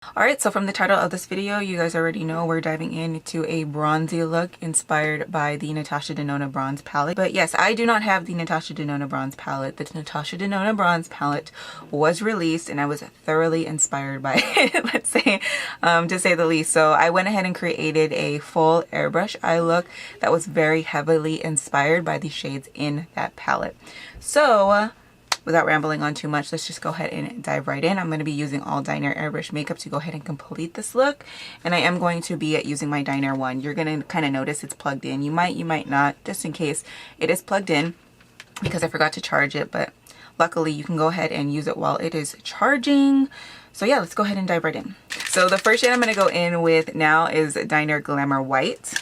Alright, so from the title of this video, you guys already know we're diving into a bronzy look inspired by the Natasha Denona bronze palette. But yes, I do not have the Natasha Denona bronze palette. The Natasha Denona bronze palette was released and I was thoroughly inspired by it, let's say, to say the least. So I went ahead and created a full airbrush eye look that was very heavily inspired by the shades in that palette. So without rambling on too much, let's just go ahead and dive right in. I'm going to be using all Dinair Airbrush makeup to go ahead and complete this look. And I am going to be using my Dinair ONE. You're going to kind of notice it's plugged in. You might not, just in case it is plugged in because I forgot to charge it. But luckily you can go ahead and use it while it is charging. So yeah, let's go ahead and dive right in. So the first shade I'm going to go in with now is Dinair Glamour White.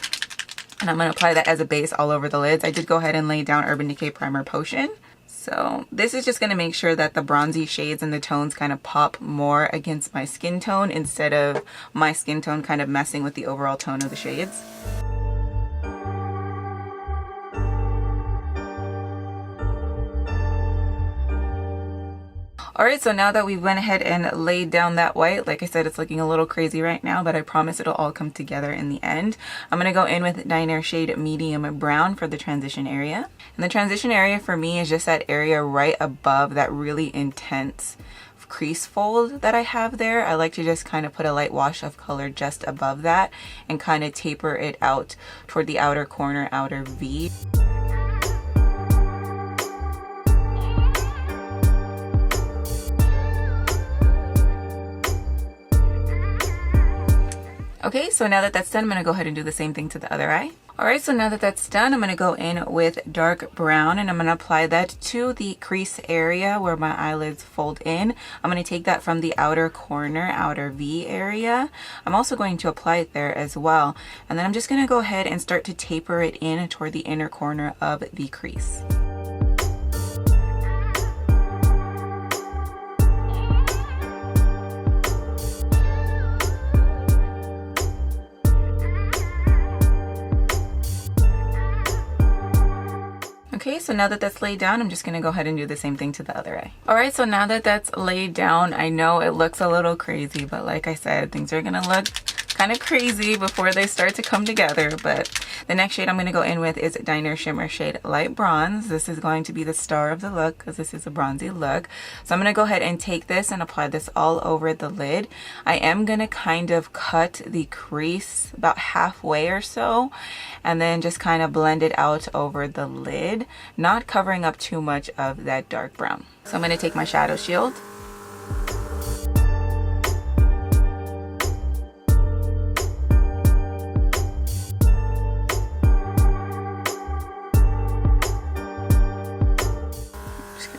And I'm going to apply that as a base all over the lids. I did go ahead and lay down Urban Decay Primer Potion. So this is just going to make sure that the bronzy shades and the tones kind of pop more against my skin tone instead of my skin tone kind of messing with the overall tone of the shades. Alright, so now that we went ahead and laid down that white, like I said, it's looking a little crazy right now, but I promise it'll all come together in the end. I'm going to go in with Dinair shade Medium Brown for the transition area. And the transition area for me is just that area right above that really intense crease fold that I have there. I like to just kind of put a light wash of color just above that and kind of taper it out toward the outer corner, outer V. Okay, so now that that's done, I'm going to go ahead and do the same thing to the other eye. Alright, so now that that's done, I'm going to go in with dark brown and I'm going to apply that to the crease area where my eyelids fold in. I'm going to take that from the outer corner, outer V area. I'm also going to apply it there as well. And then I'm just going to go ahead and start to taper it in toward the inner corner of the crease. Okay, so now that that's laid down, I'm just going to go ahead and do the same thing to the other eye. Alright, so now that that's laid down, I know it looks a little crazy, but like I said, things are going to look kind of crazy before they start to come together. But the next shade I'm going to go in with is Dinair Shimmer shade Light Bronze. This is going to be the star of the look because this is a bronzy look. So I'm going to go ahead and take this and apply this all over the lid. I am going to kind of cut the crease about halfway or so and then just kind of blend it out over the lid, not covering up too much of that dark brown. So I'm going to take my shadow shield.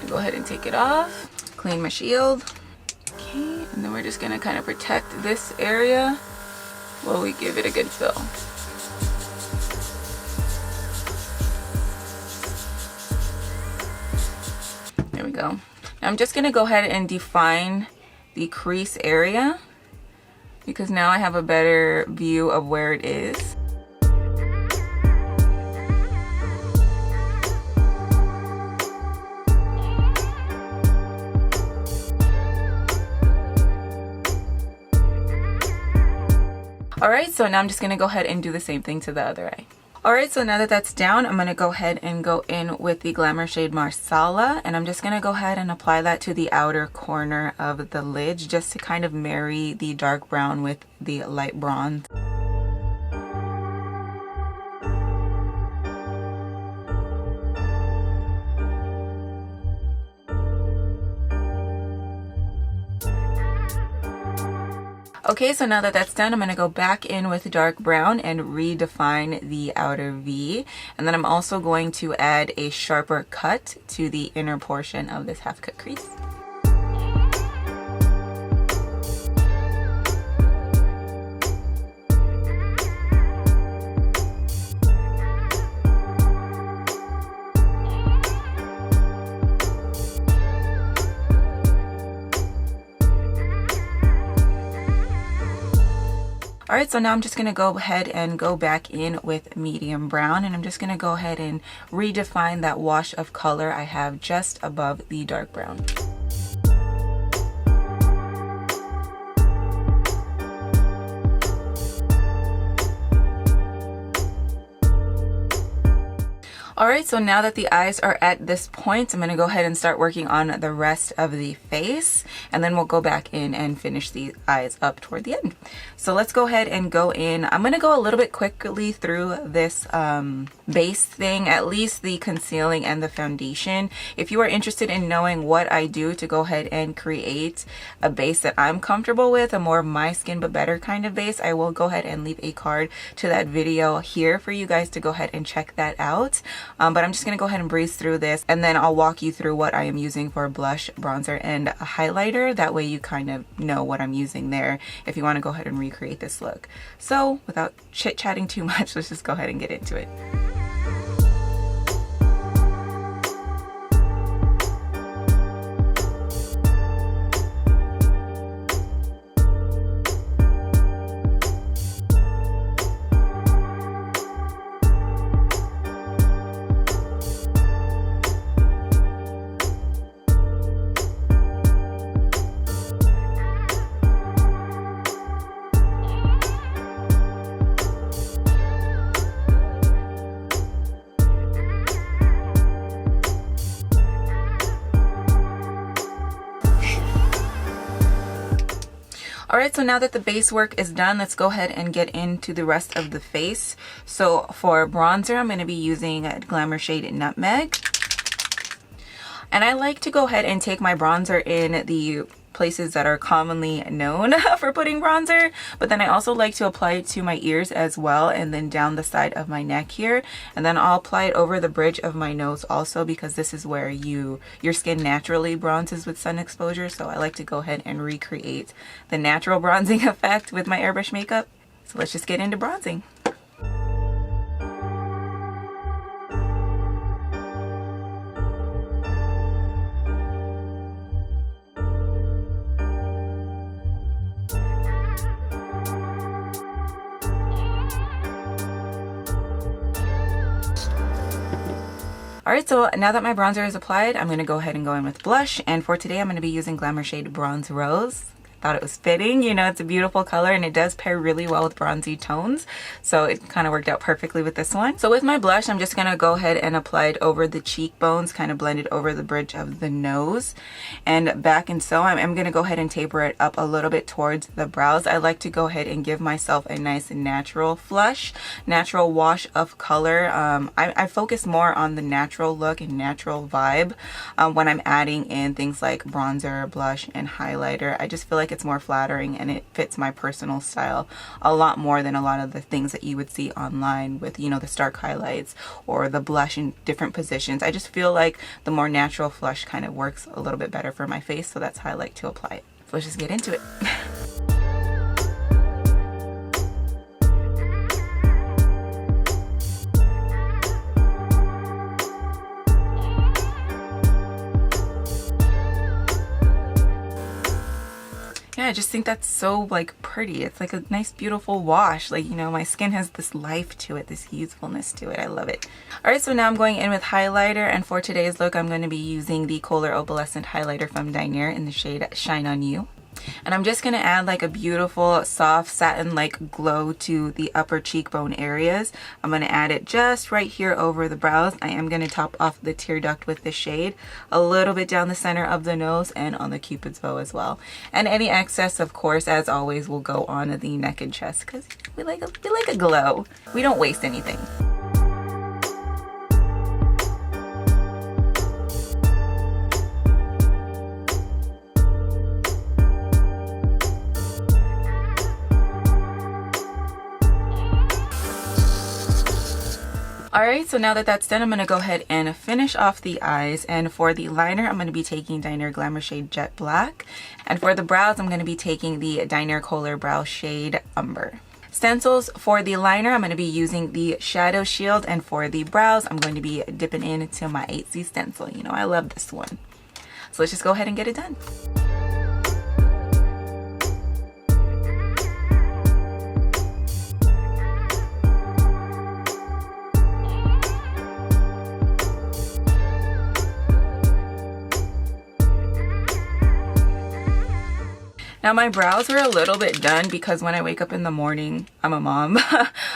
Go ahead and take it off, clean my shield. Okay, and then we're just gonna kind of protect this area while we give it a good fill. There we go. Now I'm just gonna go ahead and define the crease area because now I have a better view of where it is. Alright, so now I'm just going to go ahead and do the same thing to the other eye. Alright, so now that that's down, I'm going to go ahead and go in with the Glamour shade Marsala. And I'm just going to go ahead and apply that to the outer corner of the lids just to kind of marry the dark brown with the light bronze. Okay, so now that that's done, I'm going to go back in with dark brown and redefine the outer V. And then I'm also going to add a sharper cut to the inner portion of this half cut crease. Alright, so now I'm just going to go ahead and go back in with medium brown, and I'm just going to go ahead and redefine that wash of color I have just above the dark brown. Alright, so now that the eyes are at this point, I'm going to go ahead and start working on the rest of the face, and then we'll go back in and finish the eyes up toward the end. So let's go ahead and go in. I'm going to go a little bit quickly through this base thing, at least the concealing and the foundation. If you are interested in knowing what I do to go ahead and create a base that I'm comfortable with, a more my skin but better kind of base, I will go ahead and leave a card to that video here for you guys to go ahead and check that out. But I'm just going to go ahead and breeze through this, and then I'll walk you through what I am using for blush, bronzer, and a highlighter. That way you kind of know what I'm using there if you want to go ahead and recreate this look. So without chit-chatting too much, let's just go ahead and get into it. Alright, so now that the base work is done, let's go ahead and get into the rest of the face. So for bronzer, I'm going to be using Glamour shade Nutmeg. And I like to go ahead and take my bronzer in the places that are commonly known for putting bronzer, but then I also like to apply it to my ears as well, and then down the side of my neck here, and then I'll apply it over the bridge of my nose also, because this is where your skin naturally bronzes with sun exposure. So I like to go ahead and recreate the natural bronzing effect with my airbrush makeup. So let's just get into bronzing. Alright, so now that my bronzer is applied, I'm going to go ahead and go in with blush. And for today, I'm going to be using Glamour shade Bronze Rose. Thought it was fitting. You know, it's a beautiful color and it does pair really well with bronzy tones. So it kind of worked out perfectly with this one. So with my blush, I'm just going to go ahead and apply it over the cheekbones, kind of blend it over the bridge of the nose and back. And so I'm going to go ahead and taper it up a little bit towards the brows. I like to go ahead and give myself a nice natural flush, natural wash of color. I focus more on the natural look and natural vibe when I'm adding in things like bronzer, blush, and highlighter. I just feel like it's more flattering and it fits my personal style a lot more than a lot of the things that you would see online with, you know, the stark highlights or the blush in different positions. I just feel like the more natural flush kind of works a little bit better for my face, so that's how I like to apply it. So let's just get into it. Yeah, I just think that's so like pretty. It's like a nice beautiful wash. Like, you know, my skin has this life to it, this youthfulness to it. I love it. Alright, so now I'm going in with highlighter, and for today's look I'm going to be using the Colair Opalescent highlighter from Dinair in the shade Shine On You. And I'm just going to add like a beautiful soft satin-like glow to the upper cheekbone areas. I'm going to add it just right here over the brows. I am going to top off the tear duct with the shade, a little bit down the center of the nose and on the cupid's bow as well. And any excess, of course, as always, will go on the neck and chest because we like a glow. We don't waste anything. Alright, so now that that's done, I'm going to go ahead and finish off the eyes. And for the liner, I'm going to be taking Dinair Glamour shade Jet Black. And for the brows, I'm going to be taking the Dinair Colair Brow shade Umber. Stencils, for the liner, I'm going to be using the Shadow Shield. And for the brows, I'm going to be dipping into my 8C stencil. You know, I love this one. So let's just go ahead and get it done. Now my brows were a little bit done because when I wake up in the morning, I'm a mom,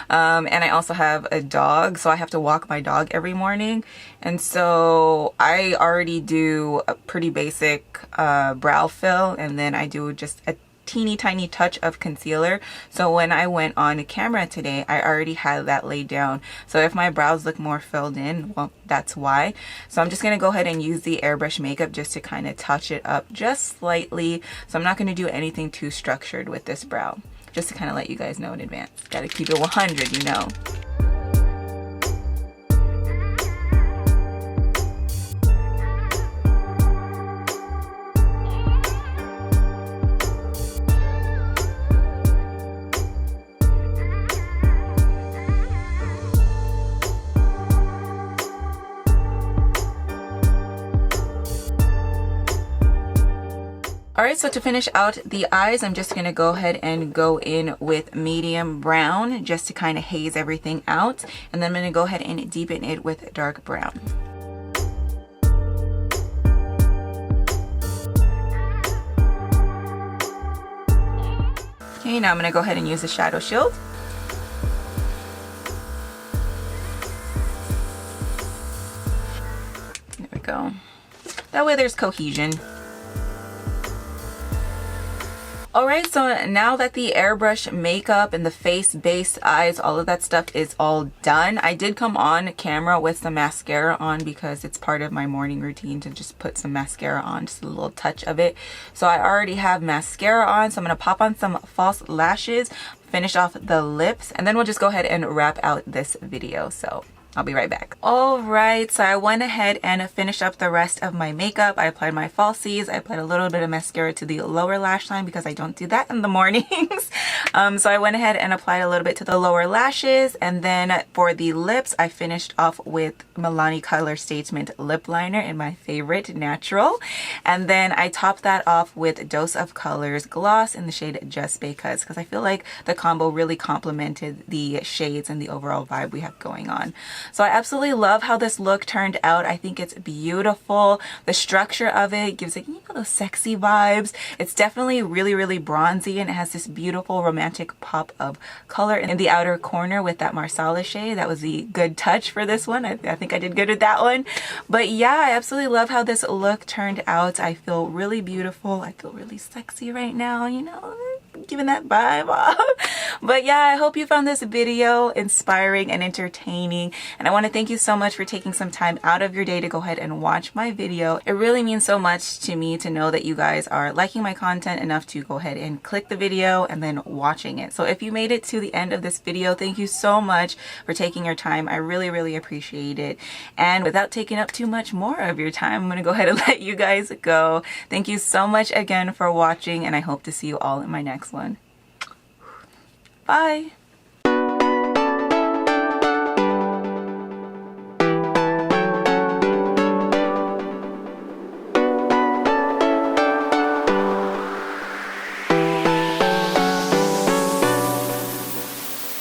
and I also have a dog, so I have to walk my dog every morning. And so I already do a pretty basic brow fill, and then I do just a teeny tiny touch of concealer. So when I went on camera today, I already had that laid down. So if my brows look more filled in, well, that's why. So I'm just going to go ahead and use the airbrush makeup just to kind of touch it up just slightly. So I'm not going to do anything too structured with this brow, just to kind of let you guys know in advance. Gotta keep it 100, you know. Alright, so to finish out the eyes, I'm just going to go ahead and go in with medium brown just to kind of haze everything out. And then I'm going to go ahead and deepen it with dark brown. Okay, now I'm going to go ahead and use the shadow shield. There we go. That way there's cohesion. Alright, so now that the airbrush makeup and the face, base, eyes, all of that stuff is all done, I did come on camera with some mascara on because it's part of my morning routine to just put some mascara on, just a little touch of it. So I already have mascara on, so I'm going to pop on some false lashes, finish off the lips, and then we'll just go ahead and wrap out this video. So I'll be right back. Alright, so I went ahead and finished up the rest of my makeup. I applied my falsies. I applied a little bit of mascara to the lower lash line because I don't do that in the mornings. So I went ahead and applied a little bit to the lower lashes. And then for the lips, I finished off with Milani Color Statement Lip Liner in my favorite natural. And then I topped that off with Dose of Colors Gloss in the shade Just BaeCause, because I feel like the combo really complemented the shades and the overall vibe we have going on. So I absolutely love how this look turned out. I think it's beautiful. The structure of it gives it, you know, those sexy vibes. It's definitely really, really bronzy, and it has this beautiful romantic pop of color in the outer corner with that Marsala shade. That was the good touch for this one. I think I did good with that one. But yeah, I absolutely love how this look turned out. I feel really beautiful. I feel really sexy right now, you know, giving that vibe off. But yeah, I hope you found this video inspiring and entertaining. And I want to thank you so much for taking some time out of your day to go ahead and watch my video. It really means so much to me to know that you guys are liking my content enough to go ahead and click the video and then watching it. So if you made it to the end of this video, thank you so much for taking your time. I really, really appreciate it. And without taking up too much more of your time, I'm going to go ahead and let you guys go. Thank you so much again for watching, and I hope to see you all in my next one. Bye.